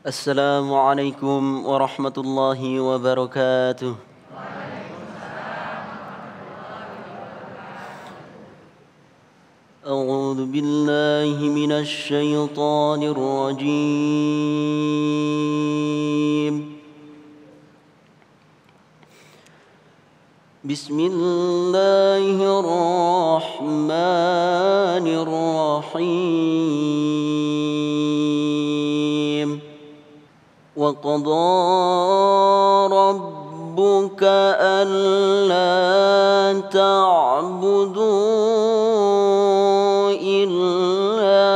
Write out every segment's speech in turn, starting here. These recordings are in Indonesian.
السلام عليكم ورحمة الله وبركاته. أعوذ بالله من الشيطان الرجيم. بسم الله الرحمن الرحيم. وقضى ربك ألا تعبدوا إلا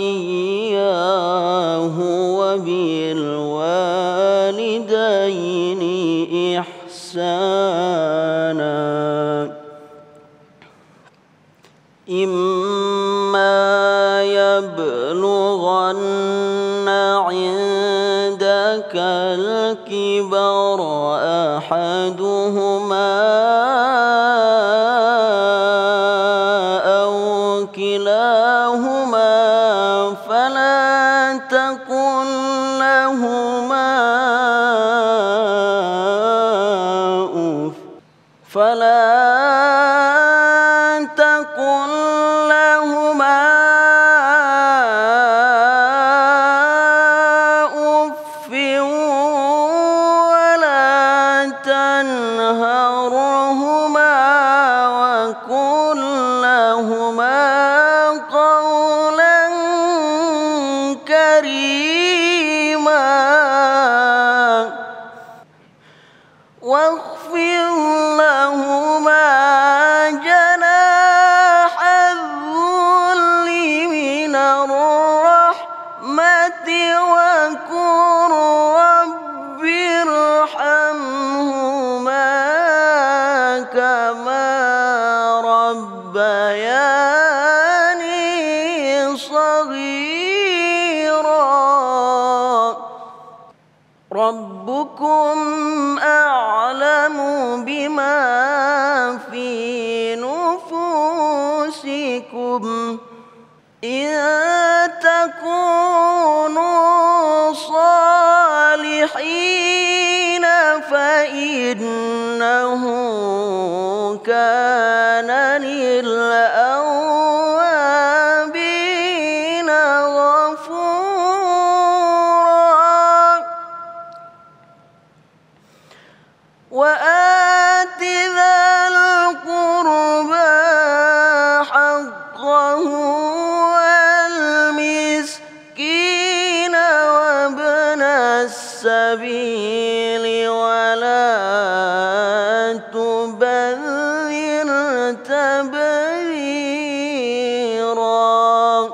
إياه وبالوالدين إحسانا إما يبلغن عندك الكبر أحدهما أو كلاهما فلا تقل لهما أف ولا تنهرهما وقل لهما قولا كريما واخفض لهما جناح الذل من الرحمة وقل رب ارحمهما كما ربياني صغيرا ربكم أعلم بما في نفوسكم إن تكونوا صالحين فإنه كان للأوابين غفورا وآت ذا القربى حقه والمسكين وابن السبيل ولا تبذر تبذيرا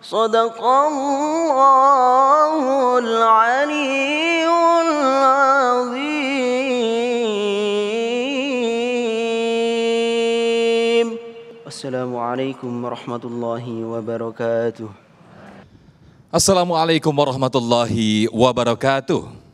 صدق الله العلي العظيم. السلام عليكم ورحمة الله وبركاته. Assalamualaikum warahmatullahi wabarakatuh.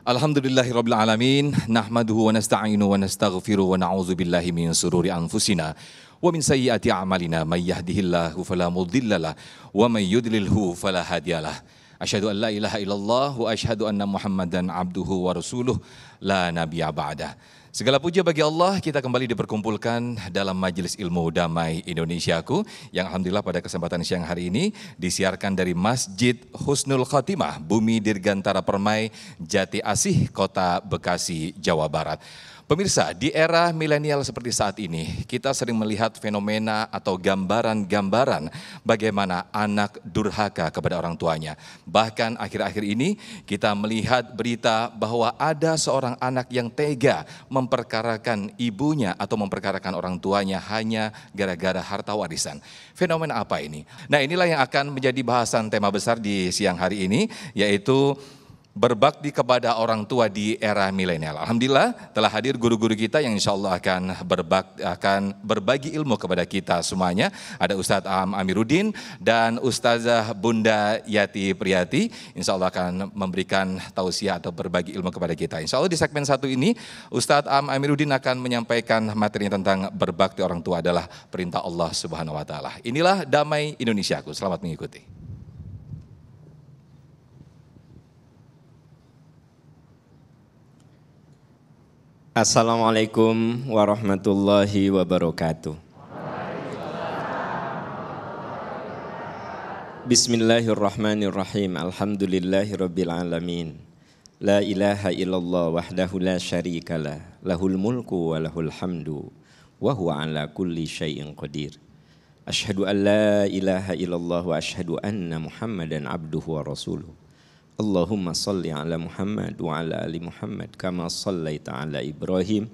Alhamdulillahirabbil alamin, nahmaduhu wa nasta'inu wa nastaghfiruh wa na'udzu billahi min sururi anfusina wa min sayyiati a'malina may yahdihillahu fala mudhillalah wa may yudlilhu fala hadiyalah. Asyhadu an la ilaha illallah wa asyhadu anna Muhammadan abduhu wa rasuluh la nabiyya ba'dah. Segala puja bagi Allah, kita kembali diperkumpulkan dalam Majelis Ilmu Damai Indonesiaku yang alhamdulillah pada kesempatan siang hari ini disiarkan dari Masjid Husnul Khotimah, Bumi Dirgantara Permai, Jati Asih, Kota Bekasi, Jawa Barat. Pemirsa, di era milenial seperti saat ini, kita sering melihat fenomena atau gambaran-gambaran bagaimana anak durhaka kepada orang tuanya. Bahkan akhir-akhir ini kita melihat berita bahwa ada seorang anak yang tega memperkarakan ibunya atau memperkarakan orang tuanya hanya gara-gara harta warisan. Fenomena apa ini? Nah, inilah yang akan menjadi bahasan tema besar di siang hari ini, yaitu berbakti kepada orang tua di era milenial. Alhamdulillah telah hadir guru-guru kita yang insya Allah akan berbagi ilmu kepada kita semuanya. Ada Ustadz Am Amiruddin dan Ustazah Bunda Yati Priyati. Insya Allah akan memberikan tausiah atau berbagi ilmu kepada kita. Insya Allah di segmen satu ini Ustadz Am Amiruddin akan menyampaikan materi tentang berbakti orang tua adalah perintah Allah Subhanahu Wa Taala. Inilah Damai Indonesiaku. Selamat mengikuti. Assalamualaikum warahmatullahi wabarakatuh. Bismillahirrahmanirrahim. Alhamdulillahirabbil alamin. La ilaha illallah wahdahu la syarikalah. Lahul mulku wa lahul hamdu wa huwa ala kulli syai'in qadir. Asyhadu an la ilaha illallah wa asyhadu anna Muhammadan abduhu wa rasuluh. Allahumma salli ala Muhammad wa ala ali Muhammad kama sallaita ala Ibrahim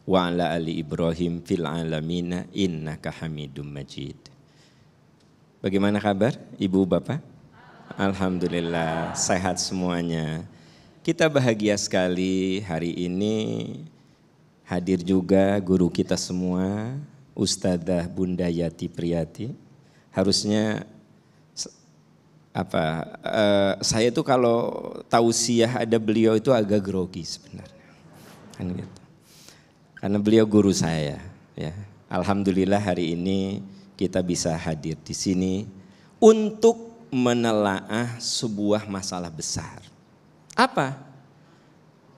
wa ala ali Ibrahim fil alamina innaka Hamidum Majid. Bagaimana kabar Ibu Bapak? Alhamdulillah sehat semuanya. Kita bahagia sekali hari ini hadir juga guru kita semua, Ustazah Bunda Yati Priyati. Harusnya saya tuh kalau tausiah ada beliau itu agak grogi sebenarnya, kan gitu. Karena beliau guru saya, ya. Alhamdulillah hari ini kita bisa hadir di sini untuk menelaah sebuah masalah besar. Apa?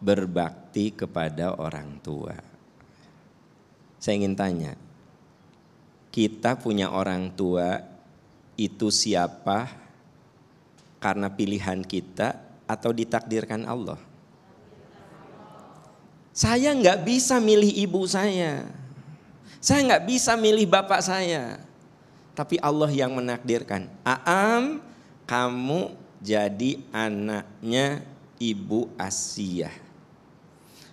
Berbakti kepada orang tua. Saya ingin tanya, kita punya orang tua itu siapa? Karena pilihan kita atau ditakdirkan Allah? Saya nggak bisa milih ibu saya nggak bisa milih bapak saya, tapi Allah yang menakdirkan. Aam, kamu jadi anaknya Ibu Asiyah,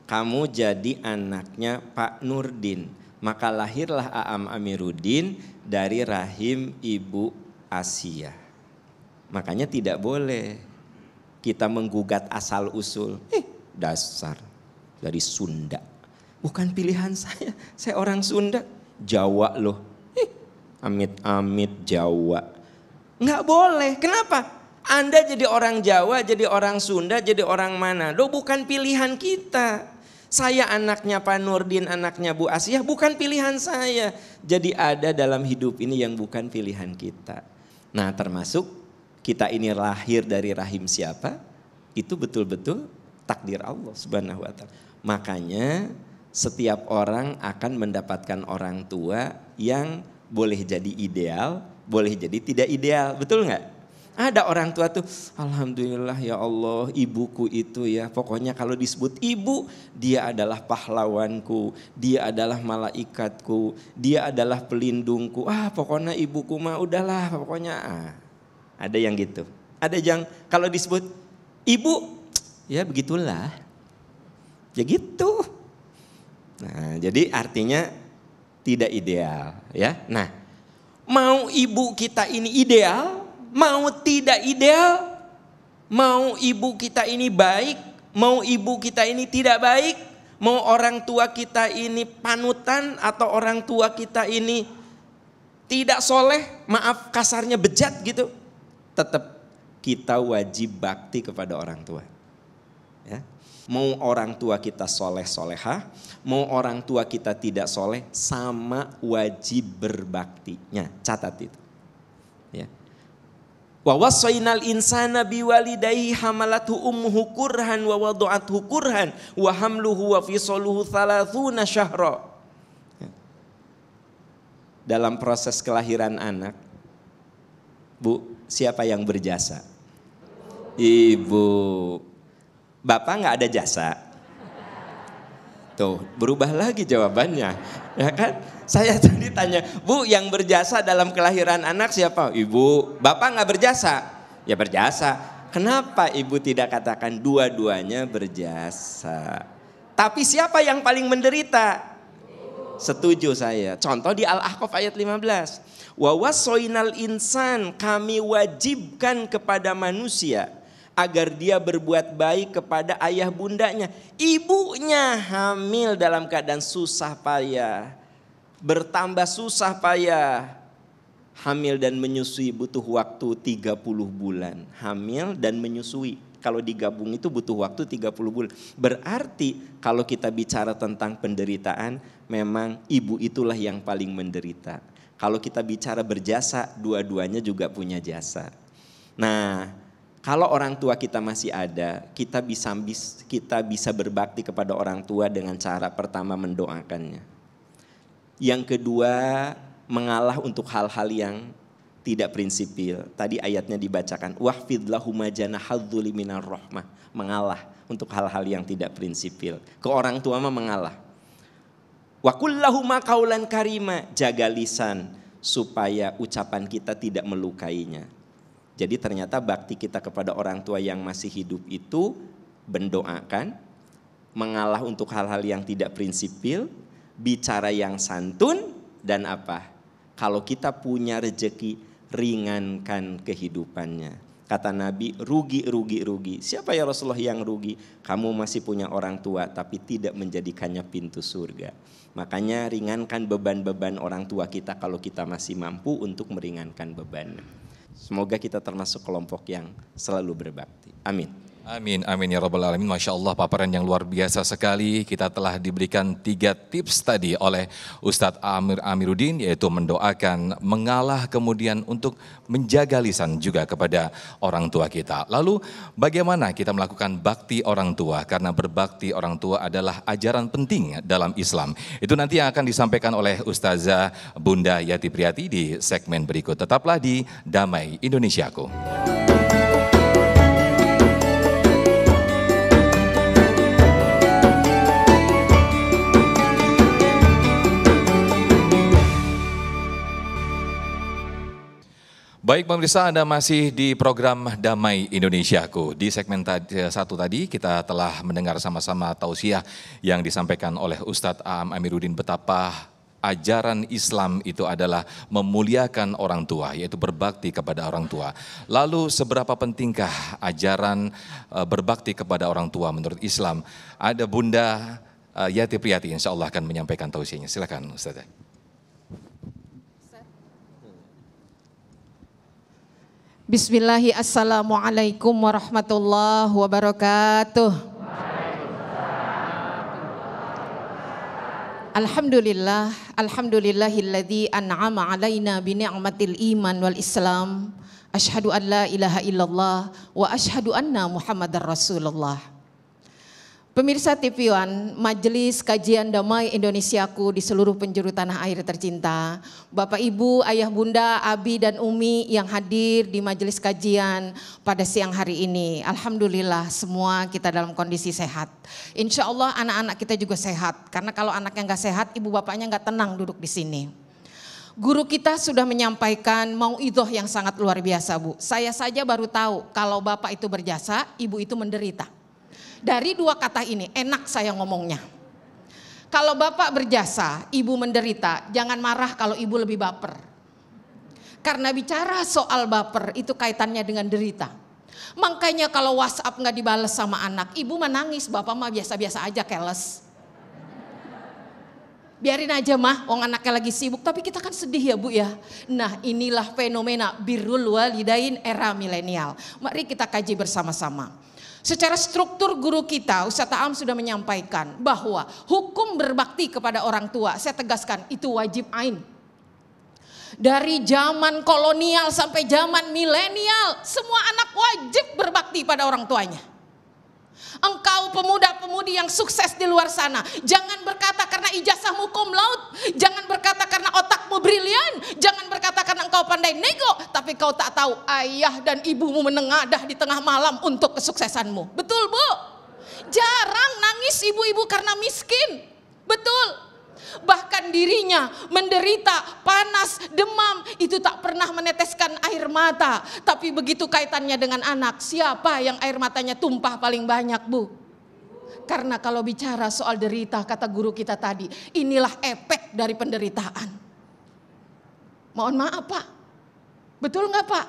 kamu jadi anaknya Pak Nurdin, maka lahirlah Aam Amiruddin dari rahim Ibu Asiyah. Makanya tidak boleh kita menggugat asal usul. Dasar dari Sunda. Bukan pilihan saya orang Sunda. Jawa loh. Amit-amit Jawa. Nggak boleh, kenapa? Anda jadi orang Jawa, jadi orang Sunda, jadi orang Manado, bukan pilihan kita. Saya anaknya Pak Nurdin, anaknya Bu Asiyah, bukan pilihan saya. Jadi ada dalam hidup ini yang bukan pilihan kita. Nah termasuk kita ini lahir dari rahim siapa? Itu betul-betul takdir Allah Subhanahu wa Ta'ala. Makanya setiap orang akan mendapatkan orang tua yang boleh jadi ideal, boleh jadi tidak ideal. Betul nggak? Ada orang tua tuh, alhamdulillah ya Allah ibuku itu ya. Pokoknya kalau disebut ibu, dia adalah pahlawanku, dia adalah malaikatku, dia adalah pelindungku. Pokoknya ibuku mah udahlah pokoknya. Ada yang gitu. Ada yang kalau disebut ibu, ya begitulah. Ya gitu. Nah, jadi artinya tidak ideal, ya. Nah, mau ibu kita ini ideal, mau tidak ideal, mau ibu kita ini baik, mau ibu kita ini tidak baik, mau orang tua kita ini panutan atau orang tua kita ini tidak soleh, maaf kasarnya bejat gitu. Tetap kita wajib bakti kepada orang tua. Ya. Mau orang tua kita soleh solehah, mau orang tua kita tidak soleh, sama wajib berbaktinya. Catat itu. Ya. Wa wassaynal insana biwalidayhi hamalathu ummuhu kurhan wa wada'athu kurhan wa hamluhu wa fisaluhu 30 syahra. Ya. Dalam proses kelahiran anak, Bu, siapa yang berjasa? Ibu. Bapak nggak ada jasa? Tuh, berubah lagi jawabannya. Ya kan? Saya tadi tanya, Bu, yang berjasa dalam kelahiran anak siapa? Ibu. Bapak nggak berjasa? Ya berjasa. Kenapa ibu tidak katakan dua-duanya berjasa? Tapi siapa yang paling menderita? Setuju saya. Contoh di Al-Ahqaf ayat 15. Wa wassoinal insan, kami wajibkan kepada manusia agar dia berbuat baik kepada ayah bundanya. Ibunya hamil dalam keadaan susah payah, bertambah susah payah. Hamil dan menyusui butuh waktu 30 bulan. Hamil dan menyusui, kalau digabung itu butuh waktu 30 bulan. Berarti kalau kita bicara tentang penderitaan, memang ibu itulah yang paling menderita. Kalau kita bicara berjasa, dua-duanya juga punya jasa. Nah, kalau orang tua kita masih ada, kita bisa berbakti kepada orang tua dengan cara pertama mendoakannya. Yang kedua, mengalah untuk hal-hal yang tidak prinsipil. Tadi ayatnya dibacakan, wahfid lahuma janahadzuli minar rahmah, mengalah untuk hal-hal yang tidak prinsipil. Ke orang tua mah mengalah. Wa kullahuma qaulan karima, jaga lisan supaya ucapan kita tidak melukainya. Jadi ternyata bakti kita kepada orang tua yang masih hidup itu mendoakan, mengalah untuk hal-hal yang tidak prinsipil, bicara yang santun, dan apa? Kalau kita punya rejeki, ringankan kehidupannya. Kata Nabi, rugi. Siapa ya Rasulullah yang rugi? Kamu masih punya orang tua tapi tidak menjadikannya pintu surga. Makanya ringankan beban-beban orang tua kita kalau kita masih mampu untuk meringankan beban. Semoga kita termasuk kelompok yang selalu berbakti. Amin. Amin, amin ya rabbal alamin. Masya Allah, paparan yang luar biasa sekali. Kita telah diberikan 3 tips tadi oleh Ustadz Amir Amiruddin, yaitu mendoakan, mengalah, kemudian untuk menjaga lisan juga kepada orang tua kita. Lalu bagaimana kita melakukan bakti orang tua? Karena berbakti orang tua adalah ajaran penting dalam Islam. Itu nanti yang akan disampaikan oleh Ustazah Bunda Yati Priyati di segmen berikut. Tetaplah di Damai Indonesiaku. Baik pemirsa, Anda masih di program Damai Indonesiaku. Di segmen satu tadi kita telah mendengar sama-sama tausiah yang disampaikan oleh Ustadz Aam Amiruddin, betapa ajaran Islam itu adalah memuliakan orang tua, yaitu berbakti kepada orang tua. Lalu seberapa pentingkah ajaran berbakti kepada orang tua menurut Islam? Ada Bunda Yati Priyati, insya Allah akan menyampaikan tausiahnya. Silakan Ustazah. Bismillahi, assalamualaikum warahmatullahi wabarakatuh. Alhamdulillahilladzi an'ama alaina bi ni'matil iman wal islam. Asyhadu an la ilaha illallah wa asyhadu anna Muhammadar Rasulullah. Pemirsa TV One, Majelis Kajian Damai Indonesiaku di seluruh penjuru tanah air tercinta, Bapak Ibu, Ayah Bunda, Abi dan Umi yang hadir di majelis kajian pada siang hari ini. Alhamdulillah semua kita dalam kondisi sehat. Insya Allah anak-anak kita juga sehat, karena kalau anaknya nggak sehat, ibu bapaknya nggak tenang duduk di sini. Guru kita sudah menyampaikan mauidhah yang sangat luar biasa, Bu. Saya saja baru tahu kalau bapak itu berjasa, ibu itu menderita. Dari 2 kata ini enak saya ngomongnya. Kalau bapak berjasa, ibu menderita, jangan marah kalau ibu lebih baper. Karena bicara soal baper itu kaitannya dengan derita. Makanya kalau WhatsApp nggak dibales sama anak, ibu menangis, bapak mah biasa-biasa aja, keles. Biarin aja mah, wong anaknya lagi sibuk, tapi kita kan sedih ya Bu ya. Nah inilah fenomena birrul walidain era milenial. Mari kita kaji bersama-sama. Secara struktur guru kita, Ustadz Aam sudah menyampaikan bahwa hukum berbakti kepada orang tua, saya tegaskan itu wajib ain. Dari zaman kolonial sampai zaman milenial, semua anak wajib berbakti pada orang tuanya. Engkau pemuda-pemudi yang sukses di luar sana, jangan berkata karena ijazahmu cum laude, jangan berkata karena otakmu brilian, jangan berkata karena engkau pandai nego, tapi kau tak tahu ayah dan ibumu menengadah di tengah malam untuk kesuksesanmu. Betul Bu? Jarang nangis ibu-ibu karena miskin. Betul. Bahkan dirinya menderita panas, demam, itu tak pernah meneteskan air mata. Tapi begitu kaitannya dengan anak, siapa yang air matanya tumpah paling banyak Bu? Karena kalau bicara soal derita, kata guru kita tadi, inilah efek dari penderitaan. Mohon maaf Pak, betul nggak Pak?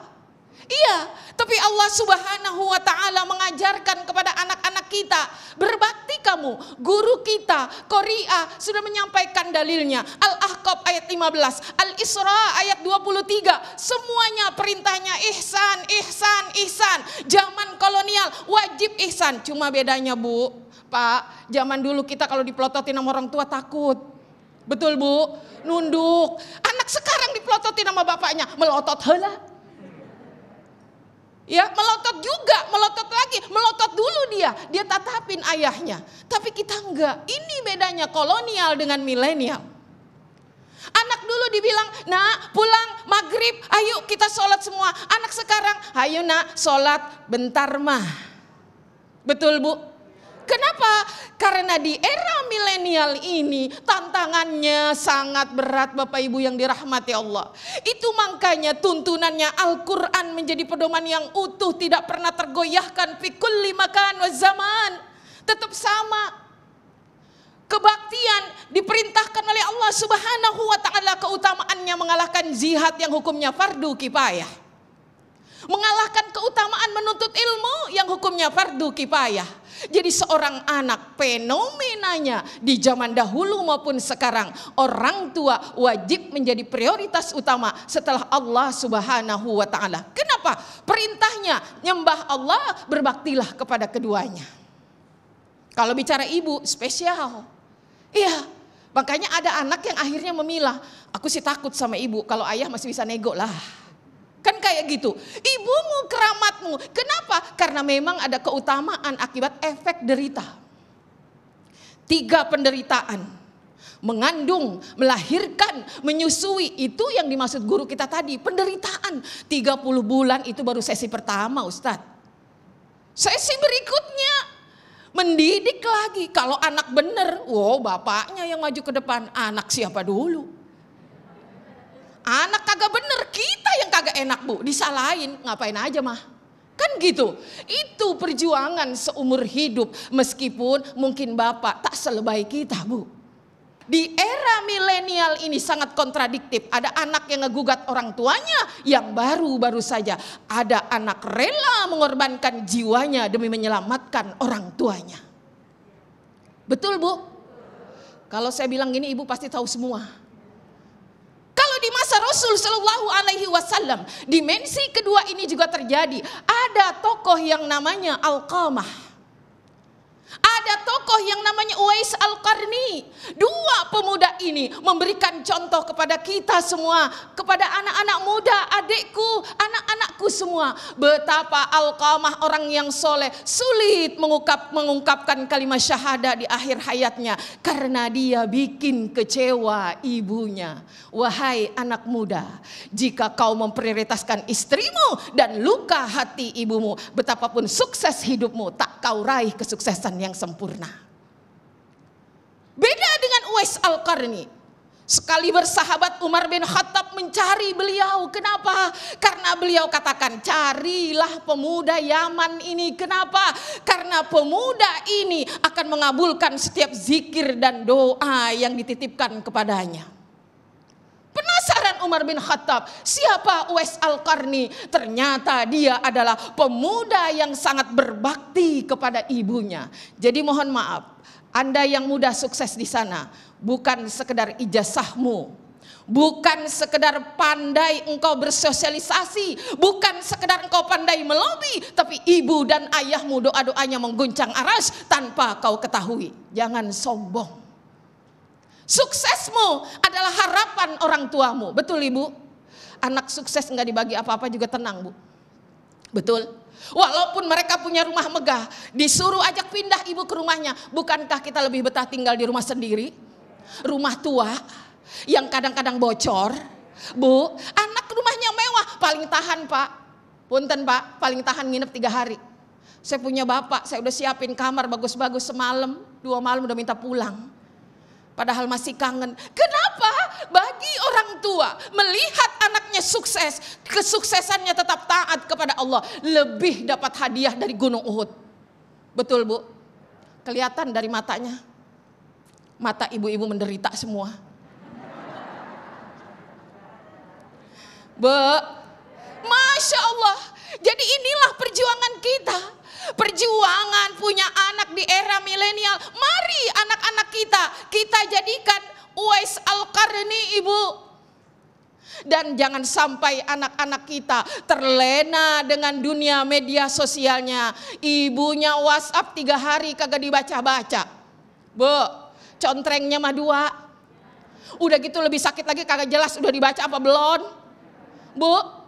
Iya, tapi Allah Subhanahu wa Ta'ala mengajarkan kepada anak-anak kita, berbakti kamu. Guru kita, Qori'ah, sudah menyampaikan dalilnya. Al-Ahqaf ayat 15, Al-Isra ayat 23, semuanya perintahnya ihsan, ihsan, ihsan. Zaman kolonial wajib ihsan, cuma bedanya Bu, Pak, zaman dulu kita kalau dipelototin sama orang tua takut. Betul Bu? Nunduk. Anak sekarang dipelototin sama bapaknya, melotot heula. Ya, melotot juga, melotot lagi, melotot dulu dia tatapin ayahnya. Tapi kita enggak, ini bedanya kolonial dengan milenial. Anak dulu dibilang, nak pulang maghrib, ayo kita sholat semua. Anak sekarang, ayo nak sholat bentar mah. Betul Bu? Kenapa? Karena di era milenial ini tantangannya sangat berat Bapak Ibu yang dirahmati Allah. Itu makanya tuntunannya Al-Quran menjadi pedoman yang utuh, tidak pernah tergoyahkan fi kulli makan wa zaman. Tetap sama. Kebaktian diperintahkan oleh Allah Subhanahu wa Ta'ala, keutamaannya mengalahkan jihad yang hukumnya fardu kifayah. Mengalahkan keutamaan menuntut ilmu yang hukumnya fardu kifayah. Jadi seorang anak, fenomenanya di zaman dahulu maupun sekarang, orang tua wajib menjadi prioritas utama setelah Allah Subhanahu wa Ta'ala. Kenapa? Perintahnya nyembah Allah, berbaktilah kepada keduanya. Kalau bicara ibu spesial. Iya, makanya ada anak yang akhirnya memilah, aku sih takut sama ibu, kalau ayah masih bisa nego lah. Kan kayak gitu. Ibumu keramatmu. Kenapa? Karena memang ada keutamaan akibat efek derita. 3 penderitaan. Mengandung, melahirkan, menyusui. Itu yang dimaksud guru kita tadi. Penderitaan. 30 bulan itu baru sesi pertama Ustadz. Sesi berikutnya mendidik lagi. Kalau anak bener, wow bapaknya yang maju ke depan. Anak siapa dulu? Anak kagak bener, kita yang kagak enak Bu, disalahin, ngapain aja mah. Kan gitu, itu perjuangan seumur hidup. Meskipun mungkin bapak tak selebay kita Bu. Di era milenial ini sangat kontradiktif. Ada anak yang ngegugat orang tuanya yang baru-baru saja. Ada anak rela mengorbankan jiwanya demi menyelamatkan orang tuanya. Betul Bu? Kalau saya bilang gini ibu pasti tahu semua. Di masa Rasul Shallallahu Alaihi Wasallam, dimensi kedua ini juga terjadi. Ada tokoh yang namanya Alqamah. Ada tokoh yang namanya Uwais Al-Qarni. 2 pemuda ini memberikan contoh kepada kita semua, kepada anak-anak muda, adikku, anak-anakku semua, betapa Alqamah orang yang soleh sulit mengungkapkan kalimat syahadah di akhir hayatnya karena dia bikin kecewa ibunya. Wahai anak muda, jika kau memprioritaskan istrimu dan luka hati ibumu, betapapun sukses hidupmu tak kau raih kesuksesan yang sempurna. Beda dengan Uwais Al-Qarni. Sekali bersahabat Umar bin Khattab mencari beliau. Kenapa? Karena beliau katakan, carilah pemuda Yaman ini. Kenapa? Karena pemuda ini akan mengabulkan setiap zikir dan doa yang dititipkan kepadanya. Penasaran Umar bin Khattab, siapa Uwais Al-Qarni? Ternyata dia adalah pemuda yang sangat berbakti kepada ibunya. Jadi mohon maaf, Anda yang muda sukses di sana, bukan sekedar ijazahmu, bukan sekedar pandai engkau bersosialisasi, bukan sekedar engkau pandai melobi, tapi ibu dan ayahmu doa-doanya mengguncang aras tanpa kau ketahui. Jangan sombong. Suksesmu adalah harapan orang tuamu. Betul ibu? Anak sukses nggak dibagi apa-apa juga tenang Bu. Betul? Walaupun mereka punya rumah megah, disuruh ajak pindah ibu ke rumahnya. Bukankah kita lebih betah tinggal di rumah sendiri? Rumah tua yang kadang-kadang bocor. Bu, anak rumahnya mewah, paling tahan Pak. Punten Pak, paling tahan nginep 3 hari. Saya punya bapak, saya udah siapin kamar bagus-bagus semalam, 2 malam udah minta pulang. Padahal masih kangen. Kenapa? Bagi orang tua melihat anaknya sukses, kesuksesannya tetap taat kepada Allah, lebih dapat hadiah dari Gunung Uhud. Betul Bu? Kelihatan dari matanya. Mata ibu-ibu menderita semua. Masya Allah. Jadi inilah perjuangan kita. Perjuangan punya anak di era milenial. Mari anak-anak kita jadikan Uwais Al-Qarni, Ibu. Dan jangan sampai anak-anak kita terlena dengan dunia media sosialnya. Ibunya WhatsApp 3 hari kagak dibaca-baca. Bu, contrengnya mah 2. Udah gitu lebih sakit lagi, kagak jelas udah dibaca apa belum. Bu,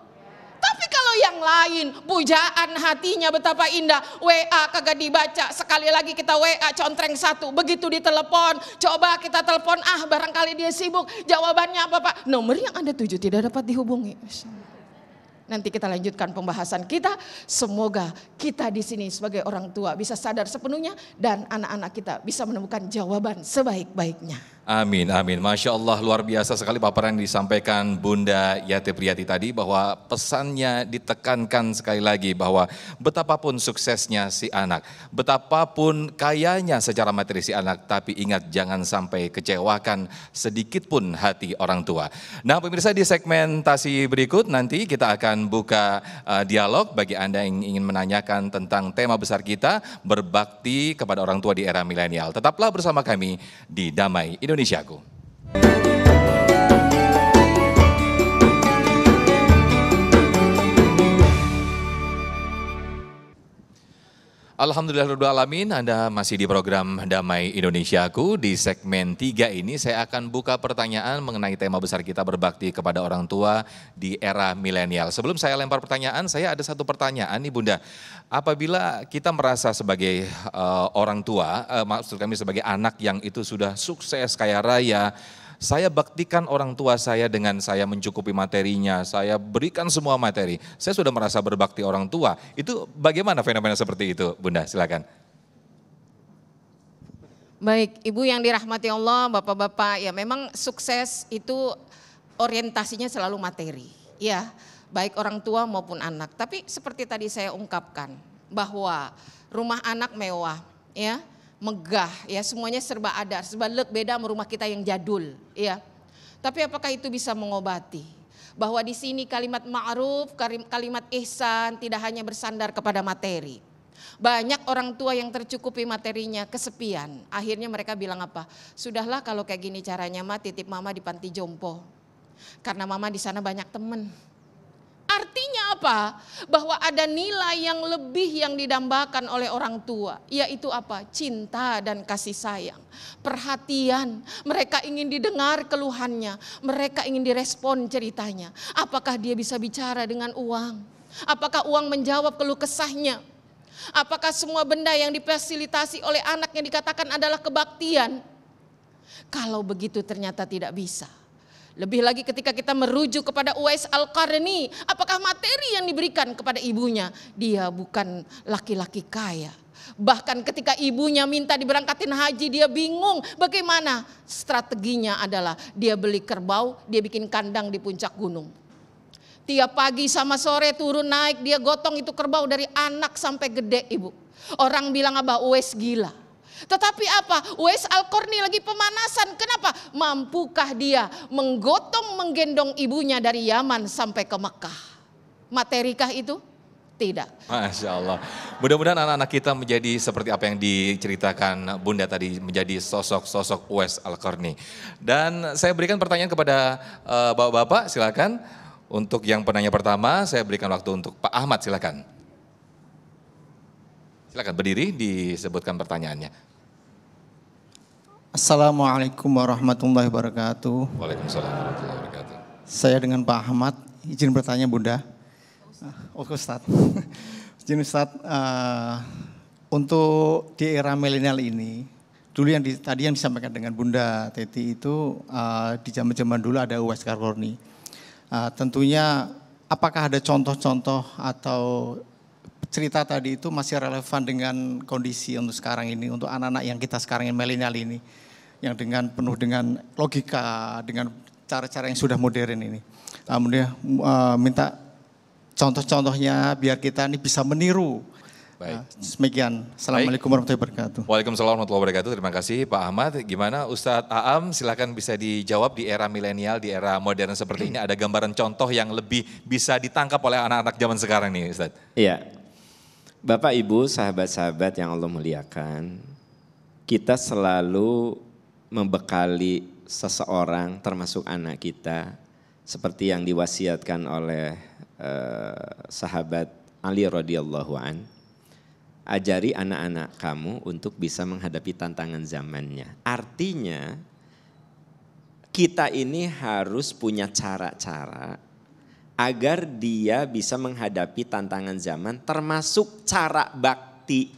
tapi kalau yang lain, pujaan hatinya betapa indah. WA kagak dibaca, sekali lagi kita WA contreng 1. Begitu ditelepon, coba kita telepon, barangkali dia sibuk. Jawabannya apa Pak? Nomor yang Anda tuju tidak dapat dihubungi. Nanti kita lanjutkan pembahasan kita. Semoga kita di sini sebagai orang tua bisa sadar sepenuhnya dan anak-anak kita bisa menemukan jawaban sebaik-baiknya. Amin, amin. Masya Allah, luar biasa sekali paparan yang disampaikan Bunda Yati Priyati tadi, bahwa pesannya ditekankan sekali lagi bahwa betapapun suksesnya si anak, betapapun kayanya secara materi si anak, tapi ingat jangan sampai kecewakan sedikit pun hati orang tua. Nah pemirsa, di segmentasi berikut nanti kita akan buka dialog bagi Anda yang ingin menanyakan tentang tema besar kita, berbakti kepada orang tua di era milenial. Tetaplah bersama kami di Damai Indonesiaku. Alhamdulillahirrahmanirrahim, Anda masih di program Damai Indonesiaku. Di segmen 3 ini saya akan buka pertanyaan mengenai tema besar kita, berbakti kepada orang tua di era milenial. Sebelum saya lempar pertanyaan, saya ada satu pertanyaan nih Bunda. Apabila kita merasa sebagai orang tua, maksud kami sebagai anak yang itu sudah sukses, kaya raya, saya baktikan orang tua saya dengan saya mencukupi materinya, saya berikan semua materi. Saya sudah merasa berbakti orang tua. Itu bagaimana fenomena seperti itu, Bunda? Silakan. Baik, Ibu yang dirahmati Allah, Bapak-bapak, ya memang sukses itu orientasinya selalu materi, ya, baik orang tua maupun anak. Tapi seperti tadi saya ungkapkan bahwa rumah anak mewah, ya, megah, ya, semuanya serba ada, serba beda sama rumah kita yang jadul, ya. Tapi apakah itu bisa mengobati? Bahwa di sini kalimat ma'ruf, kalimat ihsan tidak hanya bersandar kepada materi. Banyak orang tua yang tercukupi materinya kesepian. Akhirnya mereka bilang apa? Sudahlah kalau kayak gini caranya mah titip mama di panti jompo. Karena mama di sana banyak temen. Artinya apa? Bahwa ada nilai yang lebih yang didambakan oleh orang tua. Yaitu apa? Cinta dan kasih sayang. Perhatian. Mereka ingin didengar keluhannya. Mereka ingin direspon ceritanya. Apakah dia bisa bicara dengan uang? Apakah uang menjawab keluh kesahnya? Apakah semua benda yang difasilitasi oleh anak yang dikatakan adalah kebaktian? Kalau begitu ternyata tidak bisa. Lebih lagi ketika kita merujuk kepada Uwais Al-Qarni, apakah materi yang diberikan kepada ibunya? Dia bukan laki-laki kaya. Bahkan ketika ibunya minta diberangkatin haji, dia bingung bagaimana. Strateginya adalah dia beli kerbau, dia bikin kandang di puncak gunung. Tiap pagi sama sore turun naik, dia gotong itu kerbau dari anak sampai gede, Ibu. Orang bilang Abah Uwais gila. Tetapi apa? Uwais Al-Qarni lagi pemanasan. Kenapa? Mampukah dia menggendong ibunya dari Yaman sampai ke Mekah? Materikah itu? Tidak. Masya Allah. Mudah-mudahan anak-anak kita menjadi seperti apa yang diceritakan Bunda tadi, menjadi sosok-sosok Uwais Al-Qarni. Dan saya berikan pertanyaan kepada bapak-bapak, silakan. Untuk yang penanya pertama, saya berikan waktu untuk Pak Ahmad, silakan. Silakan berdiri, disebutkan pertanyaannya. Assalamualaikum warahmatullahi wabarakatuh. Waalaikumsalam warahmatullahi wabarakatuh. Saya dengan Pak Ahmad, izin bertanya Bunda. Oke Ustaz. Izin Ustaz, untuk di era milenial ini, dulu yang tadi yang disampaikan dengan Bunda Teti itu di zaman-zaman dulu ada Uwais Al-Qarni. Tentunya apakah ada contoh-contoh atau cerita tadi itu masih relevan dengan kondisi untuk sekarang ini, untuk anak-anak yang kita sekarang yang milenial ini, yang dengan penuh dengan logika, dengan cara-cara yang sudah modern ini. Kemudian minta contoh-contohnya biar kita ini bisa meniru Baik. Demikian. Assalamualaikum warahmatullahi wabarakatuh. Waalaikumsalam warahmatullahi wabarakatuh. Terima kasih Pak Ahmad. Gimana Ustadz Aam, silakan bisa dijawab di era milenial, di era modern seperti ini. Ada gambaran contoh yang lebih bisa ditangkap oleh anak-anak zaman sekarang nih Ustadz. Iya. Bapak Ibu, sahabat-sahabat yang Allah muliakan, kita selalu membekali seseorang termasuk anak kita seperti yang diwasiatkan oleh sahabat Ali radhiyallahu an. Ajari anak-anak kamu untuk bisa menghadapi tantangan zamannya. Artinya kita ini harus punya cara-cara agar dia bisa menghadapi tantangan zaman, termasuk cara bakti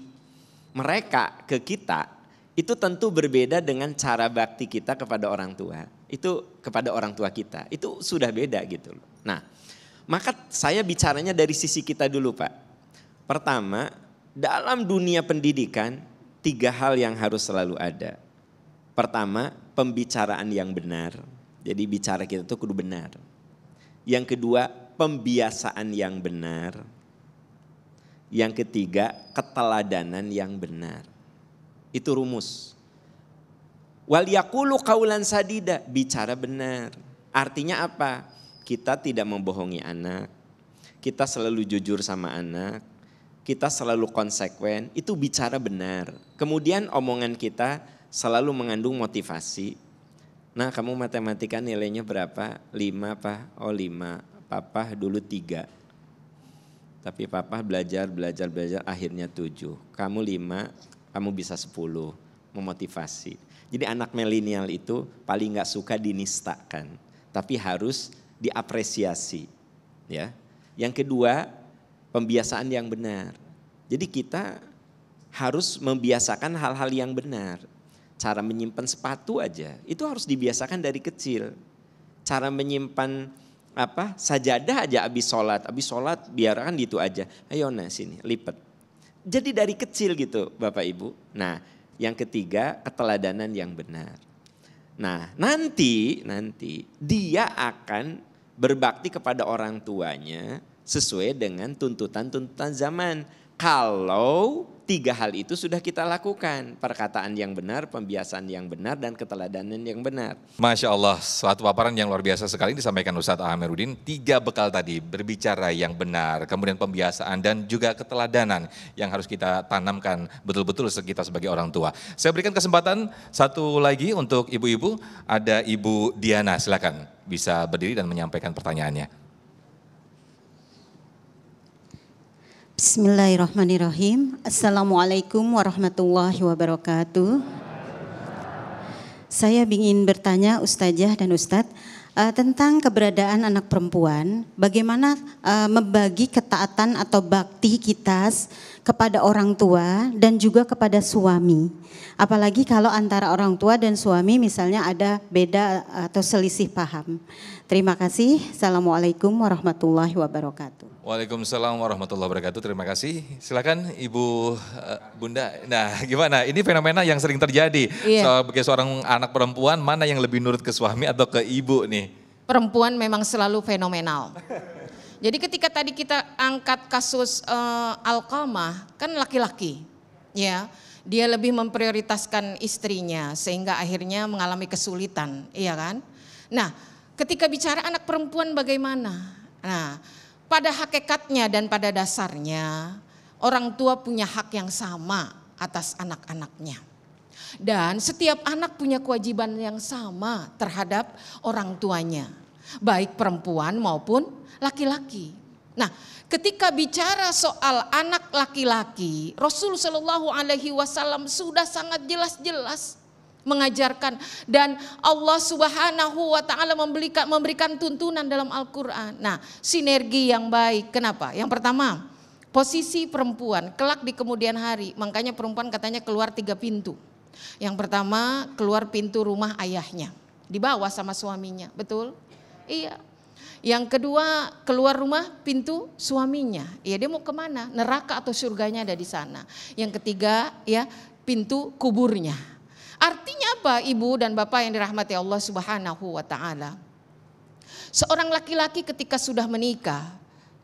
mereka ke kita. Itu tentu berbeda dengan cara bakti kita kepada orang tua. Itu kepada orang tua kita, itu sudah beda gitu loh. Nah, maka saya bicaranya dari sisi kita dulu Pak. Pertama, dalam dunia pendidikan 3 hal yang harus selalu ada. Pertama, pembicaraan yang benar. Jadi bicara kita itu kudu benar. Yang kedua, pembiasaan yang benar. Yang ketiga, keteladanan yang benar. Itu rumus. Wal yaqulu qaulan sadida, bicara benar. Artinya apa? Kita tidak membohongi anak. Kita selalu jujur sama anak. Kita selalu konsekuen, itu bicara benar. Kemudian omongan kita selalu mengandung motivasi. Nah, kamu matematika nilainya berapa? 5 Pak? Oh 5, Papa dulu 3. Tapi Papa belajar akhirnya 7. Kamu 5, kamu bisa 10, memotivasi. Jadi anak milenial itu paling gak suka dinistakan, tapi harus diapresiasi. Ya. Yang kedua, pembiasaan yang benar. Jadi kita harus membiasakan hal-hal yang benar. Cara menyimpan sepatu aja, itu harus dibiasakan dari kecil. Cara menyimpan sajadah aja habis sholat biarkan gitu aja. Ayo nah sini, lipat. Jadi dari kecil gitu Bapak Ibu. Nah yang ketiga, keteladanan yang benar. Nah nanti dia akan berbakti kepada orang tuanya sesuai dengan tuntutan-tuntutan zaman. Kalau 3 hal itu sudah kita lakukan. Perkataan yang benar, pembiasaan yang benar, dan keteladanan yang benar. Masya Allah, suatu paparan yang luar biasa sekali disampaikan Ustadz Amiruddin. 3 bekal tadi, berbicara yang benar, kemudian pembiasaan dan juga keteladanan yang harus kita tanamkan betul-betul kita sebagai orang tua. Saya berikan kesempatan satu lagi untuk ibu-ibu. Ada Ibu Diana, silakan bisa berdiri dan menyampaikan pertanyaannya. Bismillahirrahmanirrahim. Assalamualaikum warahmatullahi wabarakatuh. Saya ingin bertanya Ustazah dan Ustadz tentang keberadaan anak perempuan. Bagaimana membagi ketaatan atau bakti kita kepada orang tua dan juga kepada suami. Apalagi kalau antara orang tua dan suami misalnya ada beda atau selisih paham. Terima kasih. Assalamualaikum warahmatullahi wabarakatuh. Waalaikumsalam warahmatullahi wabarakatuh. Terima kasih. Silakan Ibu Bunda. Nah, gimana? Ini fenomena yang sering terjadi. Iya. Sebagai seorang anak perempuan, mana yang lebih nurut ke suami atau ke ibu nih? Perempuan memang selalu fenomenal. Jadi ketika tadi kita angkat kasus Alqamah, kan laki-laki, ya, dia lebih memprioritaskan istrinya sehingga akhirnya mengalami kesulitan, iya kan? Nah, ketika bicara anak perempuan bagaimana? Nah, pada hakikatnya dan pada dasarnya orang tua punya hak yang sama atas anak-anaknya. Dan setiap anak punya kewajiban yang sama terhadap orang tuanya, baik perempuan maupun laki-laki. Nah, ketika bicara soal anak laki-laki, Rasul Shallallahu Alaihi Wasallam sudah sangat jelas-jelas mengajarkan, dan Allah Subhanahu wa taala memberikan tuntunan dalam Al-Qur'an. Nah, sinergi yang baik. Kenapa? Yang pertama, posisi perempuan kelak di kemudian hari. Makanya perempuan katanya keluar 3 pintu. Yang pertama, keluar pintu rumah ayahnya, dibawa sama suaminya. Betul? Iya. Yang kedua, keluar rumah pintu suaminya. Iya, dia mau kemana? Neraka atau surganya ada di sana. Yang ketiga, ya, pintu kuburnya. Artinya apa Ibu dan Bapak yang dirahmati Allah Subhanahu wa taala? Seorang laki-laki ketika sudah menikah,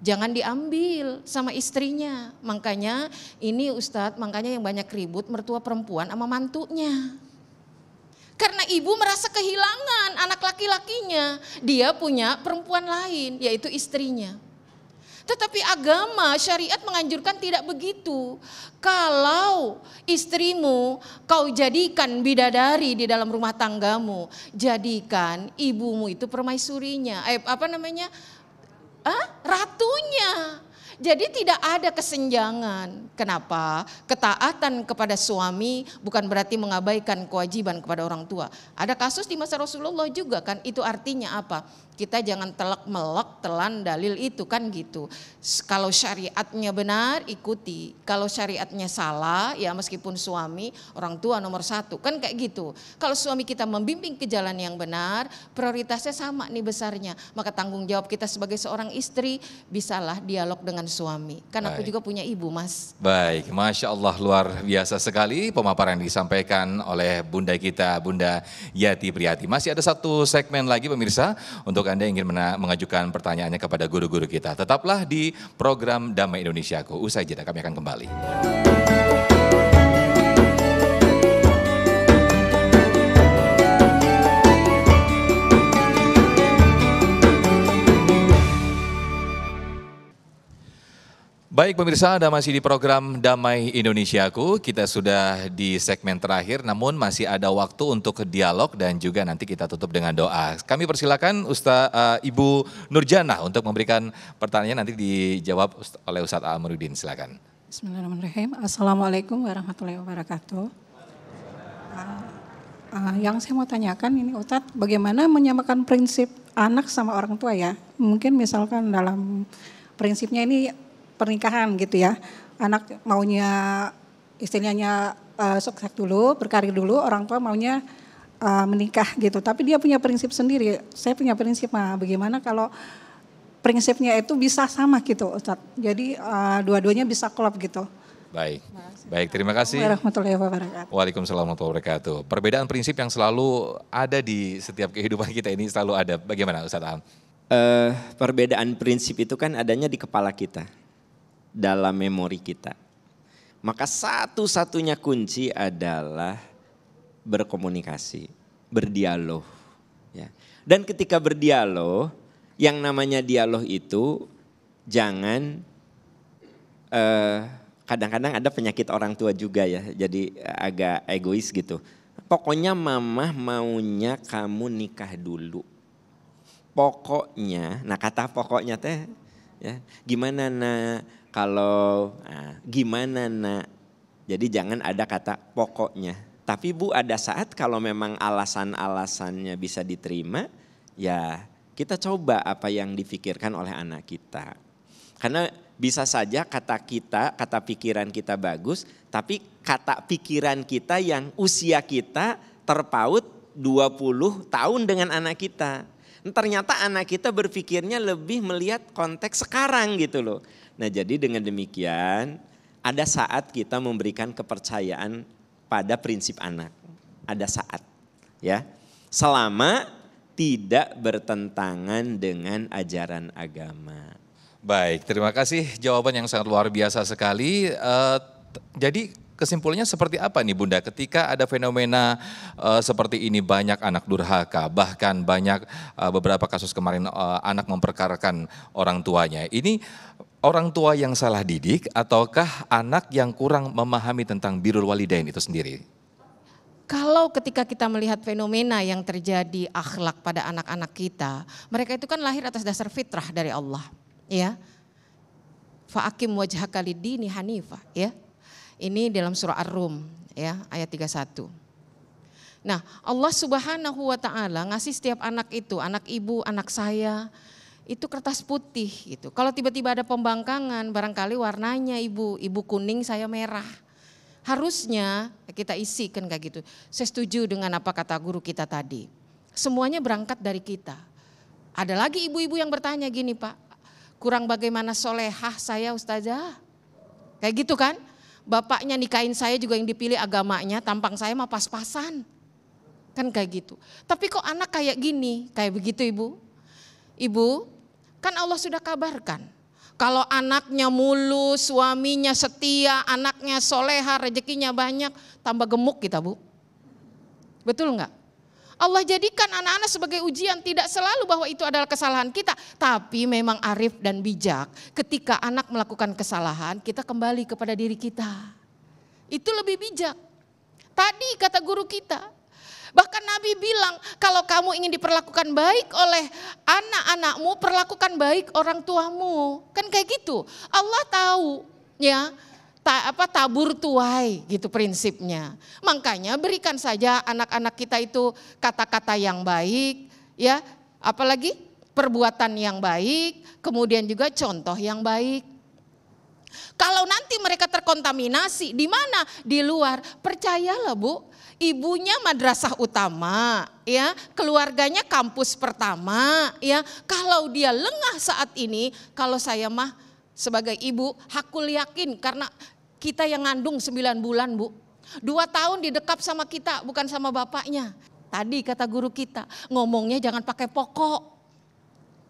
Jangan diambil sama istrinya. Makanya ini Ustadz, makanya yang banyak ribut mertua perempuan sama mantunya. Karena ibu merasa kehilangan anak laki-lakinya. Dia punya perempuan lain, yaitu istrinya. Tetapi agama syariat menganjurkan tidak begitu. Kalau istrimu kau jadikan bidadari di dalam rumah tanggamu, jadikan ibumu itu permaisurinya, ratunya. Jadi tidak ada kesenjangan. Kenapa? Ketaatan kepada suami bukan berarti mengabaikan kewajiban kepada orang tua. Ada kasus di masa Rasulullah juga kan, itu artinya apa? Kita jangan telak-melek telan dalil itu kan gitu. Kalau syariatnya benar ikuti, kalau syariatnya salah ya meskipun suami orang tua nomor satu kan kayak gitu. Kalau suami kita membimbing ke jalan yang benar, prioritasnya sama nih besarnya. Maka tanggung jawab kita sebagai seorang istri bisalah dialog dengan suami. Kan aku juga punya ibu mas. Baik, Masya Allah luar biasa sekali pemaparan yang disampaikan oleh bunda kita, Bunda Yati Priyati. Masih ada satu segmen lagi pemirsa untuk Anda yang ingin mengajukan pertanyaannya kepada guru-guru kita. Tetaplah di program Damai Indonesiaku. Usai jeda kami akan kembali. Baik pemirsa, Anda masih di program Damai Indonesiaku. Kita sudah di segmen terakhir, namun masih ada waktu untuk dialog dan juga nanti kita tutup dengan doa. Kami persilakan Ibu Nurjana untuk memberikan pertanyaan, nanti dijawab oleh Ustadz A'amaruddin. Silakan. Bismillahirrahmanirrahim. Assalamualaikum warahmatullahi wabarakatuh. Yang saya mau tanyakan ini Ustadz, bagaimana menyamakan prinsip anak sama orang tua ya? Mungkin misalkan dalam prinsipnya ini pernikahan gitu ya, anak maunya istilahnya sukses dulu, berkarir dulu, orang tua maunya menikah gitu. Tapi dia punya prinsip sendiri, saya punya prinsip, bagaimana kalau prinsipnya itu bisa sama gitu Ustadz. Jadi dua-duanya bisa klop gitu. Baik, terima kasih. Warahmatullahi wabarakatuh. Waalaikumsalam warahmatullahi wabarakatuh. Perbedaan prinsip yang selalu ada di setiap kehidupan kita ini selalu ada. Bagaimana Ustadz Am? Perbedaan prinsip itu kan adanya di kepala kita, dalam memori kita. Maka satu-satunya kunci adalah berkomunikasi, berdialog. Ya. Dan ketika berdialog, yang namanya dialog itu jangan, kadang-kadang ada penyakit orang tua juga ya, jadi agak egois gitu. Pokoknya mama maunya kamu nikah dulu. Pokoknya, nah kata pokoknya teh, ya gimana nak? Kalau gimana nak, jadi jangan ada kata pokoknya. Tapi Bu ada saat kalau memang alasan-alasannya bisa diterima, ya kita coba apa yang difikirkan oleh anak kita. Karena bisa saja kata pikiran kita bagus, tapi kata pikiran kita yang usia kita terpaut 20 tahun dengan anak kita. Ternyata anak kita berpikirnya lebih melihat konteks sekarang gitu loh. Nah jadi dengan demikian ada saat kita memberikan kepercayaan pada prinsip anak. Ada saat ya. Selama tidak bertentangan dengan ajaran agama. Baik, terima kasih jawaban yang sangat luar biasa sekali. Jadi kesimpulannya seperti apa nih Bunda ketika ada fenomena seperti ini, banyak anak durhaka, bahkan banyak beberapa kasus kemarin anak memperkarakan orang tuanya. Ini orang tua yang salah didik ataukah anak yang kurang memahami tentang birrul walidain itu sendiri? Kalau ketika kita melihat fenomena yang terjadi akhlak pada anak-anak kita, mereka itu kan lahir atas dasar fitrah dari Allah, ya. Fa'akim wajhaka lid-dini hanifah, ya. Ini dalam surah Ar-Rum, ya, ayat 31. Nah, Allah Subhanahu wa taala ngasih setiap anak itu, anak ibu, anak saya, itu kertas putih gitu. Kalau tiba-tiba ada pembangkangan, barangkali warnanya ibu kuning, saya merah. Harusnya kita isikan kayak gitu. Saya setuju dengan apa kata guru kita tadi. Semuanya berangkat dari kita. Ada lagi ibu-ibu yang bertanya gini Pak, kurang bagaimana solehah saya ustazah? Kayak gitu kan? Bapaknya nikahin saya juga yang dipilih agamanya, tampang saya mah pas-pasan. Kan kayak gitu. Tapi kok anak kayak gini, kayak begitu ibu? Ibu, kan Allah sudah kabarkan. Kalau anaknya mulus, suaminya setia, anaknya soleha, rezekinya banyak, tambah gemuk kita, Bu. Betul nggak? Allah jadikan anak-anak sebagai ujian, tidak selalu bahwa itu adalah kesalahan kita. Tapi memang arif dan bijak, ketika anak melakukan kesalahan, kita kembali kepada diri kita. Itu lebih bijak. Tadi kata guru kita, bahkan Nabi bilang, kalau kamu ingin diperlakukan baik oleh anak-anakmu, perlakukan baik orang tuamu. Kan kayak gitu. Allah tahu ya, tabur tuai gitu prinsipnya. Makanya berikan saja anak-anak kita itu kata-kata yang baik, ya, apalagi perbuatan yang baik, kemudian juga contoh yang baik. Kalau nanti mereka terkontaminasi di mana? Di luar. Percayalah, Bu, ibunya madrasah utama, ya, keluarganya kampus pertama, ya. Kalau dia lengah saat ini, kalau saya mah sebagai ibu hakul yakin, karena kita yang ngandung 9 bulan, Bu. 2 tahun didekap sama kita, bukan sama bapaknya. Tadi kata guru kita, ngomongnya jangan pakai pokok.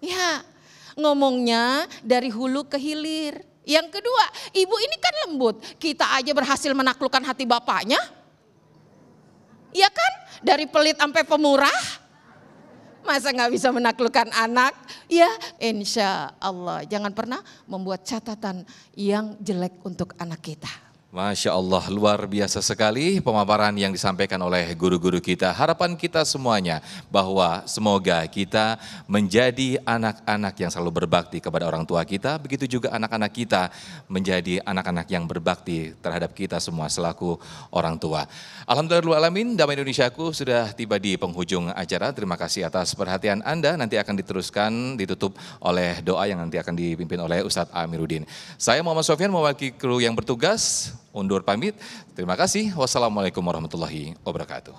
Ya, ngomongnya dari hulu ke hilir. Yang kedua, ibu ini kan lembut. Kita aja berhasil menaklukkan hati bapaknya. Ya kan? Dari pelit sampai pemurah. Masa gak bisa menaklukkan anak? Ya, insya Allah. Jangan pernah membuat catatan yang jelek untuk anak kita. Masya Allah, luar biasa sekali pemaparan yang disampaikan oleh guru-guru kita. Harapan kita semuanya bahwa semoga kita menjadi anak-anak yang selalu berbakti kepada orang tua kita. Begitu juga anak-anak kita menjadi anak-anak yang berbakti terhadap kita semua selaku orang tua. Alhamdulillahirrahmanirrahim, Damai Indonesiaku sudah tiba di penghujung acara. Terima kasih atas perhatian Anda. Nanti akan diteruskan, ditutup oleh doa yang nanti akan dipimpin oleh Ustadz Amiruddin. Saya Muhammad Sofyan mewakili kru yang bertugas. Undur pamit. Terima kasih. Wassalamualaikum warahmatullahi wabarakatuh.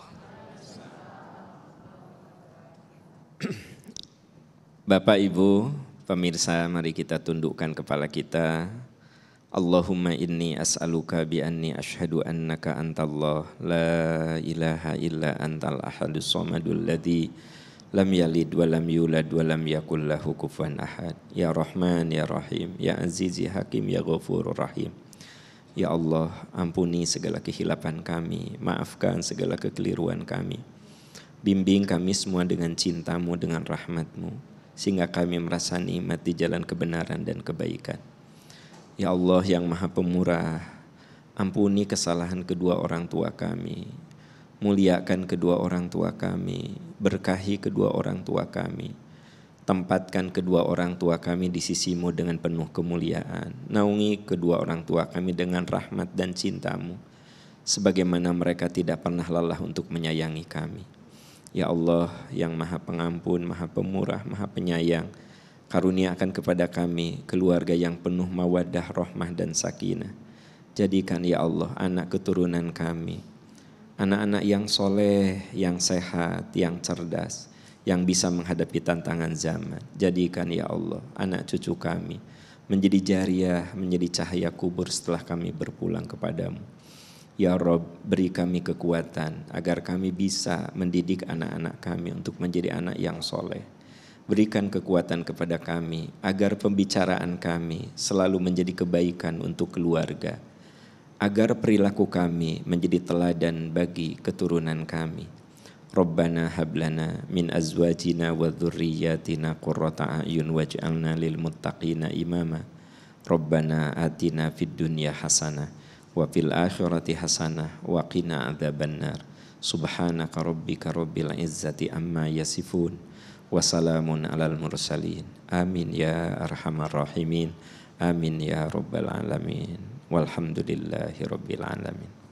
Bapak Ibu, pemirsa, mari kita tundukkan kepala kita. Allahumma inni as'aluka bi anni ashhadu annaka antallah la ilaha illa antal ahadus somadul ladzi lam yalid wa lam yulad wa lam yakul lahu kufuwan ahad. Ya Rahman ya Rahim, ya Aziz ya Hakim ya Ghafurur Rahim. Ya Allah, ampuni segala kehilapan kami, maafkan segala kekeliruan kami. Bimbing kami semua dengan cinta-Mu, dengan rahmat-Mu, sehingga kami merasa nikmat di jalan kebenaran dan kebaikan. Ya Allah yang Maha Pemurah, ampuni kesalahan kedua orang tua kami, muliakan kedua orang tua kami, berkahi kedua orang tua kami. Tempatkan kedua orang tua kami di sisi-Mu dengan penuh kemuliaan. Naungi kedua orang tua kami dengan rahmat dan cinta-Mu, sebagaimana mereka tidak pernah lelah untuk menyayangi kami. Ya Allah yang Maha Pengampun, Maha Pemurah, Maha Penyayang, karuniakan kepada kami keluarga yang penuh mawaddah, rahmah dan sakinah. Jadikan ya Allah anak keturunan kami, anak-anak yang soleh, yang sehat, yang cerdas, yang bisa menghadapi tantangan zaman. Jadikan ya Allah anak cucu kami menjadi jariah, menjadi cahaya kubur setelah kami berpulang kepadamu. Ya Rabb, beri kami kekuatan agar kami bisa mendidik anak-anak kami untuk menjadi anak yang soleh. Berikan kekuatan kepada kami agar pembicaraan kami selalu menjadi kebaikan untuk keluarga, agar perilaku kami menjadi teladan bagi keturunan kami. Rabbana hablana min azwajina wa dhurriyyatina qurrata a'yun waj'alna lil muttaqina imama. Rabbana atina fid dunya hasanah wa fil akhirati hasanah wa qina adzabannar. Subhanaka rabbika rabbil izzati amma yasifun wa salamun alal mursalin. Amin ya arhamar rahimin. Amin ya rabbal alamin. Walhamdulillahi rabbil alamin.